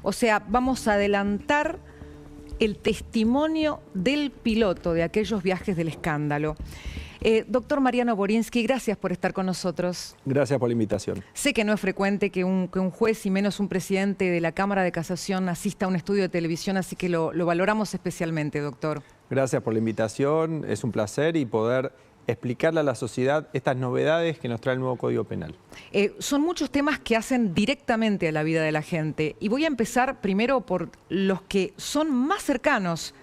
O sea, vamos a adelantar el testimonio del piloto de aquellos viajes del escándalo. Doctor Mariano Borinsky, gracias por estar con nosotros. Gracias por la invitación. Sé que no es frecuente que un juez y menos un presidente de la Cámara de Casación asista a un estudio de televisión, así que lo valoramos especialmente, doctor. Gracias por la invitación, es un placer y poder explicarle a la sociedad estas novedades que nos trae el nuevo Código Penal. Son muchos temas que hacen directamente a la vida de la gente y voy a empezar primero por los que son más cercanos.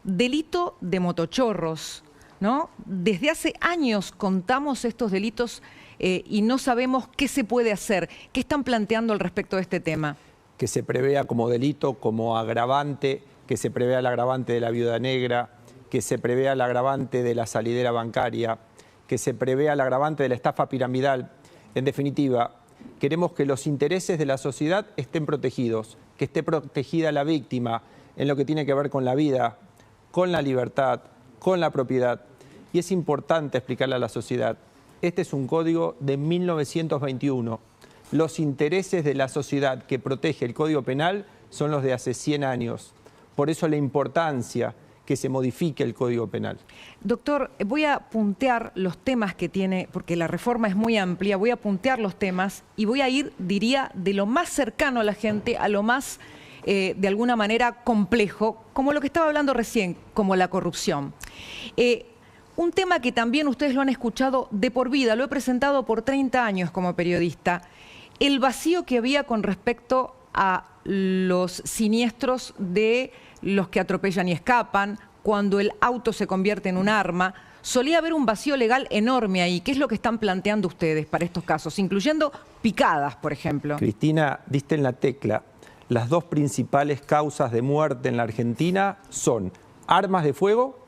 Delito de motochorros, ¿no? Desde hace años contamos estos delitos y no sabemos qué se puede hacer. ¿Qué están planteando al respecto de este tema? Que se prevea como delito, como agravante, que se prevea el agravante de la viuda negra, que se prevea el agravante de la salidera bancaria, que se prevea el agravante de la estafa piramidal. En definitiva, queremos que los intereses de la sociedad estén protegidos, que esté protegida la víctima en lo que tiene que ver con la vida, con la libertad, con la propiedad. Y es importante explicarle a la sociedad, este es un código de 1921. Los intereses de la sociedad que protege el Código Penal son los de hace 100 años. Por eso la importancia que se modifique el Código Penal. Doctor, voy a puntear los temas que tiene, porque la reforma es muy amplia, voy a puntear los temas y voy a ir, diría, de lo más cercano a la gente a lo más, de alguna manera, complejo, como lo que estaba hablando recién, como la corrupción. Un tema que también ustedes lo han escuchado de por vida, lo he presentado por 30 años como periodista, el vacío que había con respecto a los siniestros de los que atropellan y escapan, cuando el auto se convierte en un arma. Solía haber un vacío legal enorme ahí. ¿Qué es lo que están planteando ustedes para estos casos, incluyendo picadas, por ejemplo? Cristina, diste en la tecla. Las dos principales causas de muerte en la Argentina son armas de fuego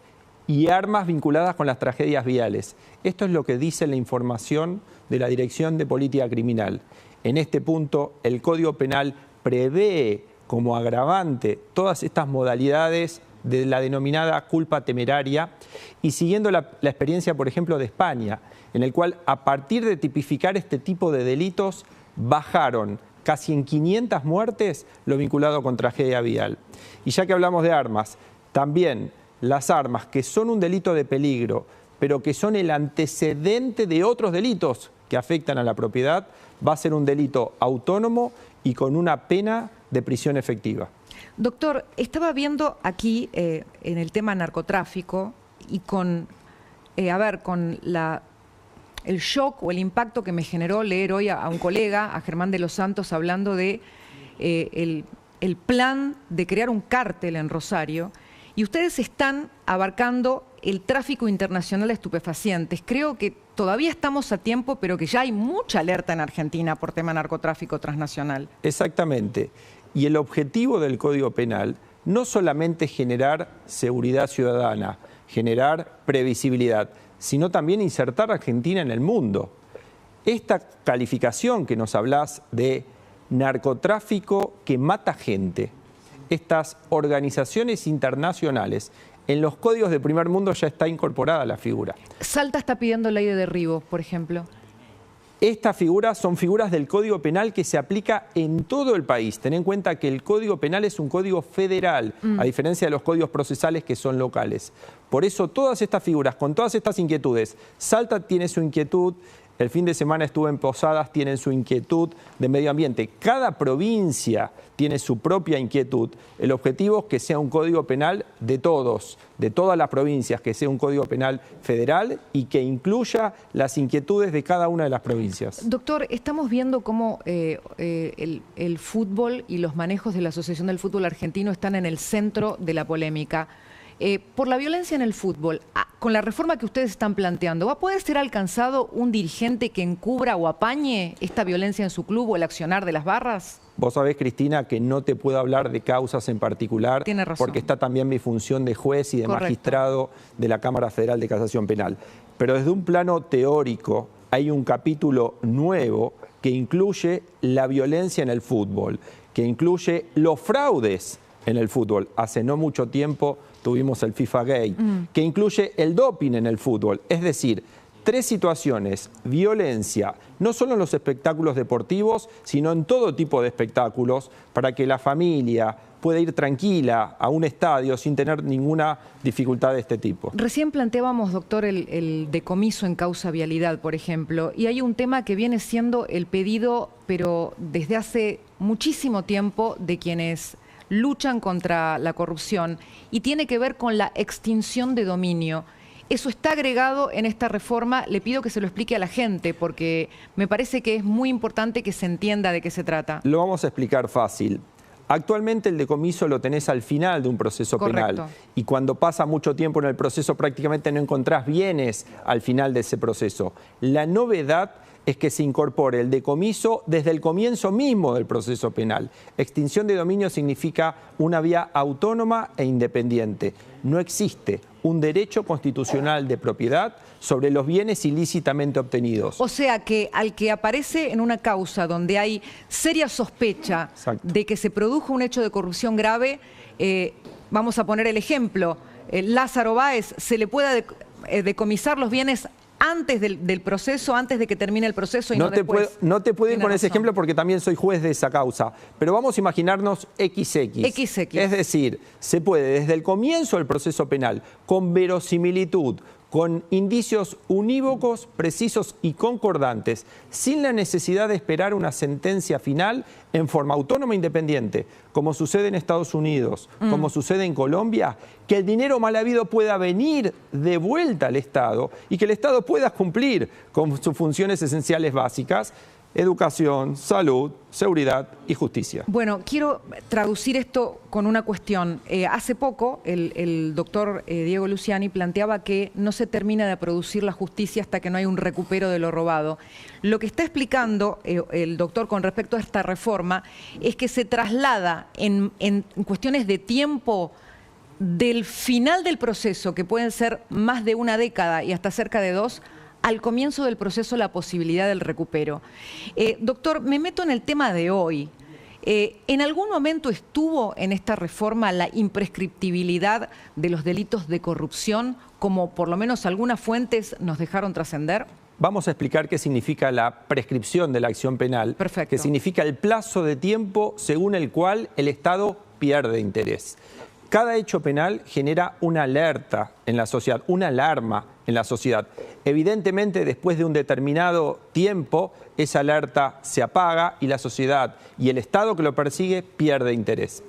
y armas vinculadas con las tragedias viales. Esto es lo que dice la información de la Dirección de Política Criminal. En este punto, el Código Penal prevé como agravante todas estas modalidades de la denominada culpa temeraria y siguiendo la experiencia, por ejemplo, de España, en el cual a partir de tipificar este tipo de delitos bajaron casi en 500 muertes lo vinculado con tragedia vial. Y ya que hablamos de armas, también las armas que son un delito de peligro, pero que son el antecedente de otros delitos que afectan a la propiedad, va a ser un delito autónomo y con una pena de prisión efectiva. Doctor, estaba viendo aquí en el tema narcotráfico y con el shock o el impacto que me generó leer hoy a un colega, a Germán de los Santos, hablando de el plan de crear un cártel en Rosario. Y ustedes están abarcando el tráfico internacional de estupefacientes. Creo que todavía estamos a tiempo, pero que ya hay mucha alerta en Argentina por tema narcotráfico transnacional. Exactamente. Y el objetivo del Código Penal no solamente es generar seguridad ciudadana, generar previsibilidad, sino también insertar a Argentina en el mundo. Esta calificación que nos hablas de narcotráfico que mata gente, estas organizaciones internacionales, en los códigos de primer mundo ya está incorporada la figura. Salta está pidiendo ley de derribos, por ejemplo. Estas figuras son figuras del Código Penal que se aplica en todo el país. Ten en cuenta que el Código Penal es un código federal, a diferencia de los códigos procesales que son locales. Por eso todas estas figuras, con todas estas inquietudes, Salta tiene su inquietud, el fin de semana estuve en Posadas, tienen su inquietud de medio ambiente. Cada provincia tiene su propia inquietud. El objetivo es que sea un código penal de todos, de todas las provincias, que sea un código penal federal y que incluya las inquietudes de cada una de las provincias. Doctor, estamos viendo cómo el fútbol y los manejos de la Asociación del Fútbol Argentino están en el centro de la polémica. Por la violencia en el fútbol, con la reforma que ustedes están planteando, ¿va a poder ser alcanzado un dirigente que encubra o apañe esta violencia en su club o el accionar de las barras? Vos sabés, Cristina, que no te puedo hablar de causas en particular. Tiene razón. Porque está también mi función de juez y de magistrado de la Cámara Federal de Casación Penal. Pero desde un plano teórico hay un capítulo nuevo que incluye la violencia en el fútbol, que incluye los fraudes en el fútbol. Hace no mucho tiempo tuvimos el FIFA Gate, que incluye el doping en el fútbol. Es decir, 3 situaciones: violencia, no solo en los espectáculos deportivos, sino en todo tipo de espectáculos, para que la familia pueda ir tranquila a un estadio sin tener ninguna dificultad de este tipo. Recién planteábamos, doctor, el decomiso en causa vialidad, por ejemplo, y hay un tema que viene siendo el pedido, pero desde hace muchísimo tiempo, de quienes luchan contra la corrupción, y tiene que ver con la extinción de dominio. Eso está agregado en esta reforma. Le pido que se lo explique a la gente, porque me parece que es muy importante que se entienda de qué se trata. Lo vamos a explicar fácil. Actualmente el decomiso lo tenés al final de un proceso penal, y cuando pasa mucho tiempo en el proceso prácticamente no encontrás bienes al final de ese proceso. La novedad es que se incorpore el decomiso desde el comienzo mismo del proceso penal. Extinción de dominio significa una vía autónoma e independiente. No existe un derecho constitucional de propiedad sobre los bienes ilícitamente obtenidos. O sea que al que aparece en una causa donde hay seria sospecha de que se produjo un hecho de corrupción grave, vamos a poner el ejemplo, Lázaro Báez, se le pueda decomisar los bienes antes del proceso, antes de que termine el proceso y no después. No te puedo ir con ese ejemplo porque también soy juez de esa causa, pero vamos a imaginarnos XX. Es decir, se puede desde el comienzo del proceso penal, con verosimilitud, con indicios unívocos, precisos y concordantes, sin la necesidad de esperar una sentencia final en forma autónoma e independiente, como sucede en Estados Unidos, como sucede en Colombia, que el dinero mal habido pueda venir de vuelta al Estado y que el Estado pueda cumplir con sus funciones esenciales básicas: educación, salud, seguridad y justicia. Bueno, quiero traducir esto con una cuestión. Hace poco el doctor Diego Luciani planteaba que no se termina de producir la justicia hasta que no hay un recupero de lo robado. Lo que está explicando el doctor con respecto a esta reforma es que se traslada en cuestiones de tiempo del final del proceso, que pueden ser más de una década y hasta cerca de 2, al comienzo del proceso la posibilidad del recupero. Doctor, me meto en el tema de hoy. ¿En algún momento estuvo en esta reforma la imprescriptibilidad de los delitos de corrupción, como por lo menos algunas fuentes nos dejaron trascender? Vamos a explicar qué significa la prescripción de la acción penal, que significa el plazo de tiempo según el cual el Estado pierde interés. Cada hecho penal genera una alerta en la sociedad, una alarma en la sociedad. Evidentemente, después de un determinado tiempo, esa alerta se apaga y la sociedad y el Estado que lo persigue pierde interés.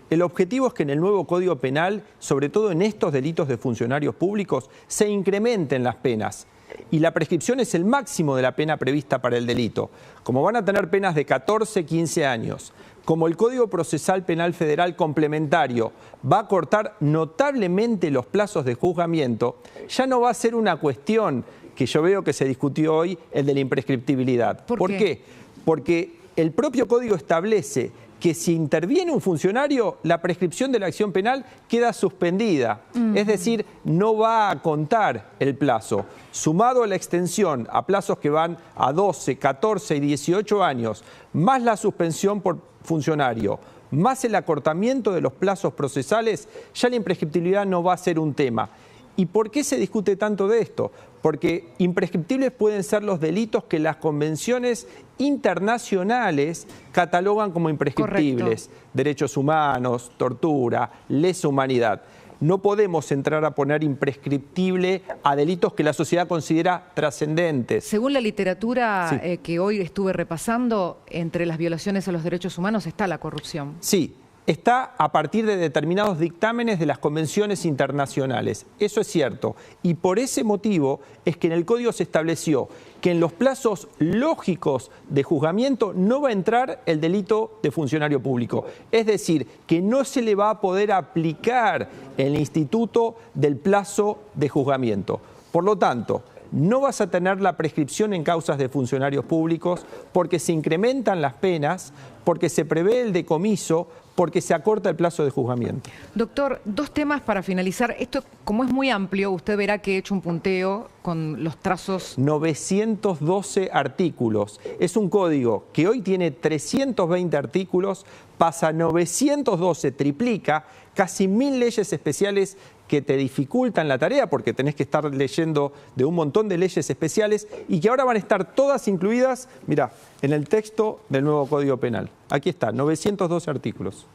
El objetivo es que en el nuevo Código Penal, sobre todo en estos delitos de funcionarios públicos, se incrementen las penas. Y la prescripción es el máximo de la pena prevista para el delito. Como van a tener penas de 14, 15 años, como el Código Procesal Penal Federal complementario va a cortar notablemente los plazos de juzgamiento, ya no va a ser una cuestión que yo veo que se discutió hoy, el de la imprescriptibilidad. ¿Por qué? Porque el propio Código establece que si interviene un funcionario, la prescripción de la acción penal queda suspendida. Es decir, no va a contar el plazo. Sumado a la extensión a plazos que van a 12, 14 y 18 años, más la suspensión por funcionario, más el acortamiento de los plazos procesales, ya la imprescriptibilidad no va a ser un tema. ¿Y por qué se discute tanto de esto? Porque imprescriptibles pueden ser los delitos que las convenciones internacionales catalogan como imprescriptibles. Derechos humanos, tortura, lesa humanidad. No podemos entrar a poner imprescriptible a delitos que la sociedad considera trascendentes. Según la literatura que hoy estuve repasando, entre las violaciones a los derechos humanos está la corrupción. Sí. Está a partir de determinados dictámenes de las convenciones internacionales. Eso es cierto. Y por ese motivo es que en el Código se estableció que en los plazos lógicos de juzgamiento no va a entrar el delito de funcionario público. Es decir, que no se le va a poder aplicar el instituto del plazo de juzgamiento. Por lo tanto, no vas a tener la prescripción en causas de funcionarios públicos porque se incrementan las penas, porque se prevé el decomiso, porque se acorta el plazo de juzgamiento. Doctor, 2 temas para finalizar. Esto, como es muy amplio, usted verá que he hecho un punteo con los trazos. 912 artículos. Es un código que hoy tiene 320 artículos, pasa a 912, triplica, casi 1000 leyes especiales que te dificultan la tarea porque tenés que estar leyendo de un montón de leyes especiales y que ahora van a estar todas incluidas, mirá, en el texto del nuevo Código Penal. Aquí está, 912 artículos.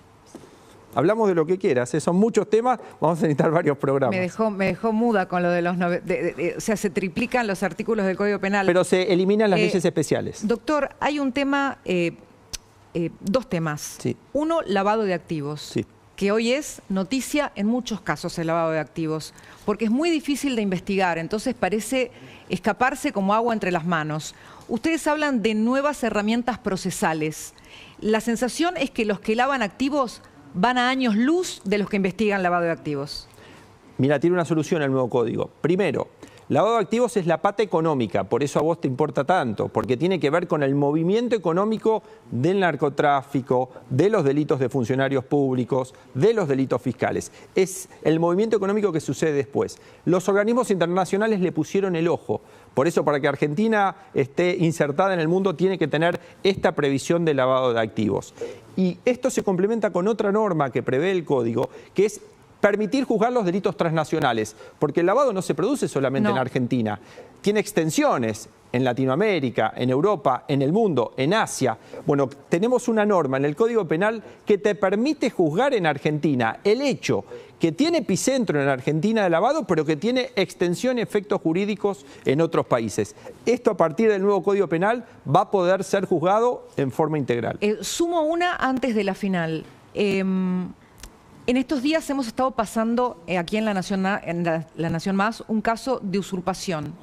Hablamos de lo que quieras, son muchos temas, vamos a necesitar varios programas. Me dejó muda con lo de los... o sea, se triplican los artículos del Código Penal. Pero se eliminan las leyes especiales. Doctor, hay un tema, dos temas. Sí. Uno, lavado de activos. Sí. Que hoy es noticia en muchos casos el lavado de activos, porque es muy difícil de investigar, entonces parece escaparse como agua entre las manos. Ustedes hablan de nuevas herramientas procesales. La sensación es que los que lavan activos van a años luz de los que investigan lavado de activos. Mira, tiene una solución el nuevo código. Primero, lavado de activos es la pata económica, por eso a vos te importa tanto, porque tiene que ver con el movimiento económico del narcotráfico, de los delitos de funcionarios públicos, de los delitos fiscales. Es el movimiento económico que sucede después. Los organismos internacionales le pusieron el ojo. Por eso, para que Argentina esté insertada en el mundo, tiene que tener esta previsión de lavado de activos. Y esto se complementa con otra norma que prevé el código, que es permitir juzgar los delitos transnacionales, porque el lavado no se produce solamente en Argentina, tiene extensiones en Latinoamérica, en Europa, en el mundo, en Asia. Bueno, tenemos una norma en el Código Penal que te permite juzgar en Argentina el hecho que tiene epicentro en Argentina de lavado, pero que tiene extensión y efectos jurídicos en otros países. Esto a partir del nuevo Código Penal va a poder ser juzgado en forma integral. Sumo una antes de la final. En estos días hemos estado pasando aquí en La Nación Más un caso de usurpación,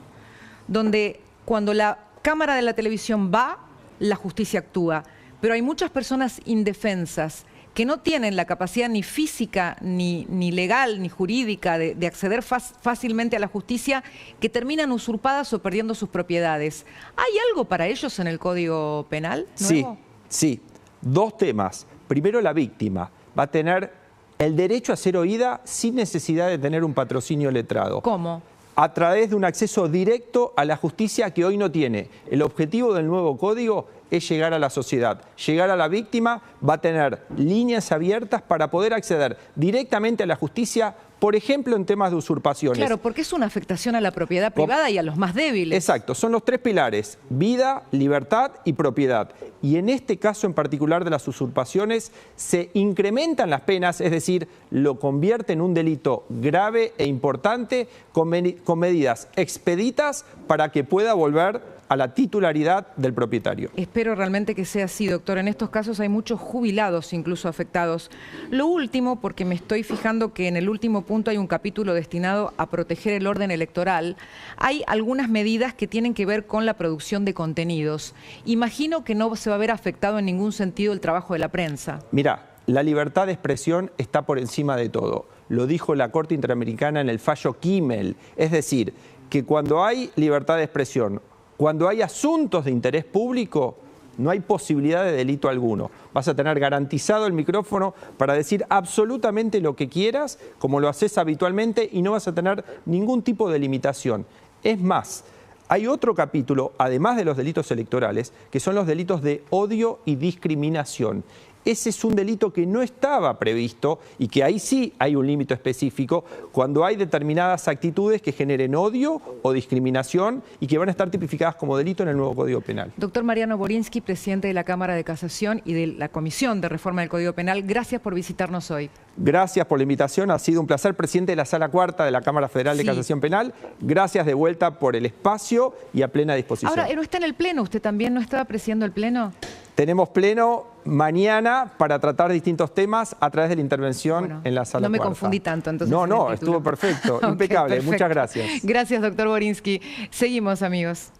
donde cuando la cámara de la televisión va, la justicia actúa. Pero hay muchas personas indefensas que no tienen la capacidad ni física, ni legal, ni jurídica de acceder fácilmente a la justicia, que terminan usurpadas o perdiendo sus propiedades. ¿Hay algo para ellos en el Código Penal nuevo? Sí. Dos temas. Primero, la víctima va a tener el derecho a ser oída sin necesidad de tener un patrocinio letrado. ¿Cómo? A través de un acceso directo a la justicia que hoy no tiene. El objetivo del nuevo código es llegar a la sociedad. Llegar a la víctima va a tener líneas abiertas para poder acceder directamente a la justicia, por ejemplo, en temas de usurpaciones. Claro, porque es una afectación a la propiedad privada y a los más débiles. Exacto, son los tres pilares: vida, libertad y propiedad. Y en este caso en particular de las usurpaciones se incrementan las penas, es decir, lo convierte en un delito grave e importante con medidas expeditas para que pueda volver a la titularidad del propietario. Espero realmente que sea así, doctor. En estos casos hay muchos jubilados incluso afectados. Lo último, porque me estoy fijando que en el último punto hay un capítulo destinado a proteger el orden electoral, hay algunas medidas que tienen que ver con la producción de contenidos. Imagino que no se va a ver afectado en ningún sentido el trabajo de la prensa. Mira, la libertad de expresión está por encima de todo. Lo dijo la Corte Interamericana en el fallo Kimmel. Es decir, que cuando hay libertad de expresión, cuando hay asuntos de interés público, no hay posibilidad de delito alguno. Vas a tener garantizado el micrófono para decir absolutamente lo que quieras, como lo haces habitualmente, y no vas a tener ningún tipo de limitación. Es más, hay otro capítulo, además de los delitos electorales, que son los delitos de odio y discriminación. Ese es un delito que no estaba previsto y que ahí sí hay un límite específico cuando hay determinadas actitudes que generen odio o discriminación y que van a estar tipificadas como delito en el nuevo Código Penal. Doctor Mariano Borinsky, presidente de la Cámara de Casación y de la Comisión de Reforma del Código Penal, gracias por visitarnos hoy. Gracias por la invitación, ha sido un placer. Presidente de la Sala Cuarta de la Cámara Federal de Casación Penal, gracias de vuelta por el espacio y a plena disposición. Ahora, ¿no está en el Pleno? ¿Usted también no estaba presidiendo el Pleno? Tenemos pleno mañana para tratar distintos temas a través de la intervención en la Sala Cuarta. No me confundí tanto, entonces. No, estuvo perfecto, impecable. Perfecto. Muchas gracias. Gracias, doctor Borinsky. Seguimos, amigos.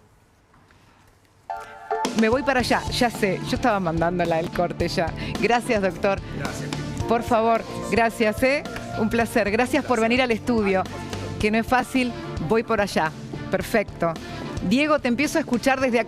Me voy para allá, ya sé. Yo estaba mandándola el corte ya. Gracias, doctor. Gracias. Por favor, gracias, un placer. Gracias por venir al estudio, que no es fácil. Voy por allá. Perfecto. Diego, te empiezo a escuchar desde aquí.